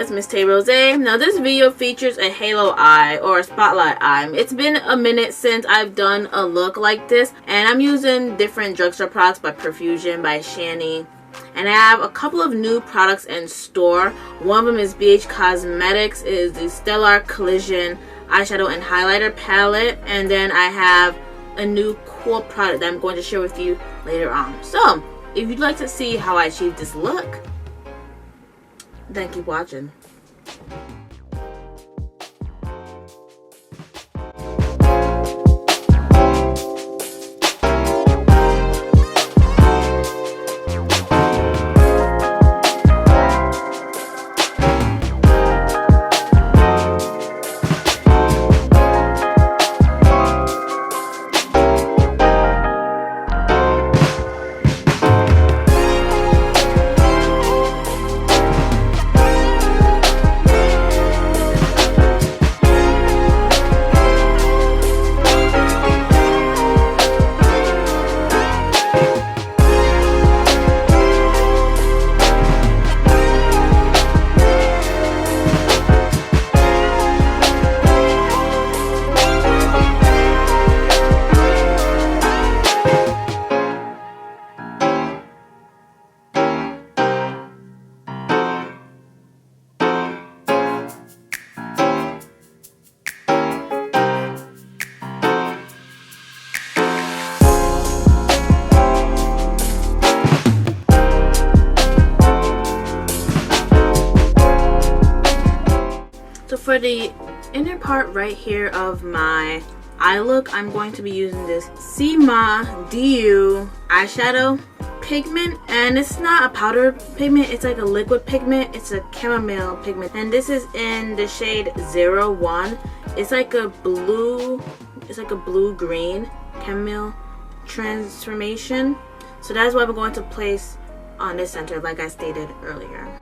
it's Miss Tay Rosé. Now this video features a halo eye or a spotlight eye. It's been a minute since I've done a look like this, and I'm using different drugstore products by Profusion, by Shany, and I have a couple of new products in store. One of them is BH Cosmetics. It is the Stellar Collision eyeshadow and highlighter palette, and then I have a new cool product that I'm going to share with you later on. So if you'd like to see how I achieved this look, then keep watching. So for the inner part right here of my eye look, I'm going to be using this CmaaDU eyeshadow pigment, and it's not a powder pigment, it's like a liquid pigment. It's a chamomile pigment, and this is in the shade 01. It's like a blue green chamomile transformation. So that's what I'm going to place on this center, like I stated earlier.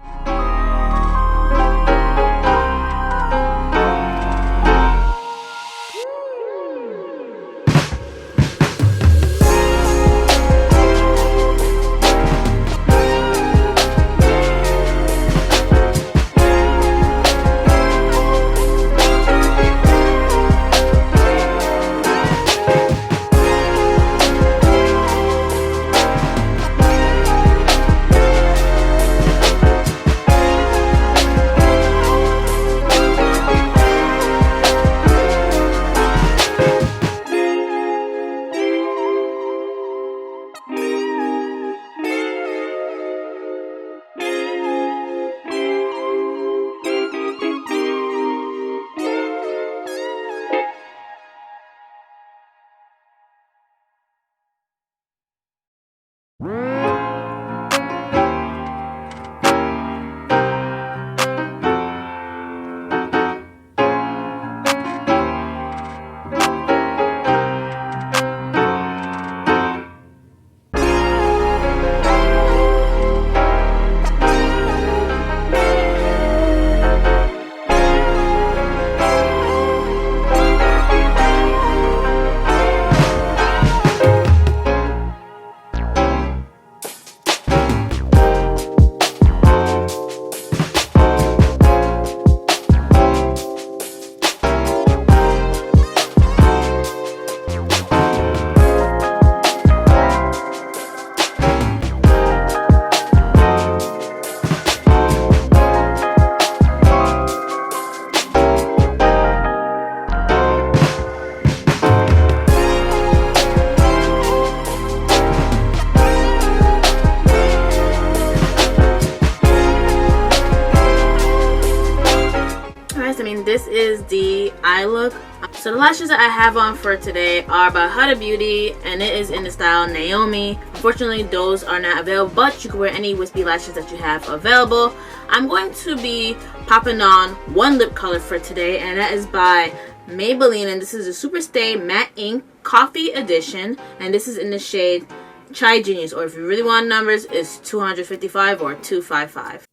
This is the eye look. So the lashes that I have on for today are by Huda Beauty, and it is in the style Naomi. Unfortunately, those are not available, but you can wear any wispy lashes that you have available. I'm going to be popping on one lip color for today, and that is by Maybelline, and this is a SuperStay Matte Ink Coffee Edition, and this is in the shade Chai Genius, or if you really want numbers, it's 255 or 255.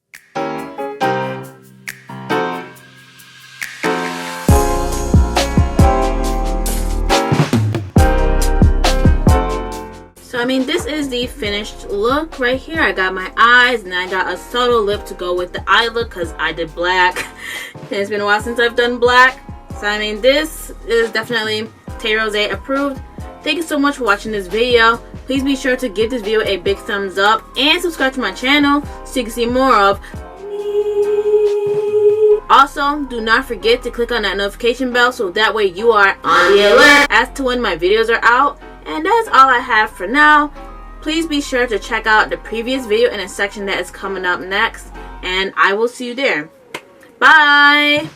So mean, this is the finished look right here. I got my eyes, and I got a subtle lip to go with the eye look because I did black. And it's been a while since I've done black. So I mean, this is definitely Tay Rosé approved. Thank you so much for watching this video. Please be sure to give this video a big thumbs up and subscribe to my channel so you can see more of me. Also, do not forget to click on that notification bell so that way you are on the alert as to when my videos are out. And that's all I have for now. Please be sure to check out the previous video in a section that is coming up next. And I will see you there. Bye!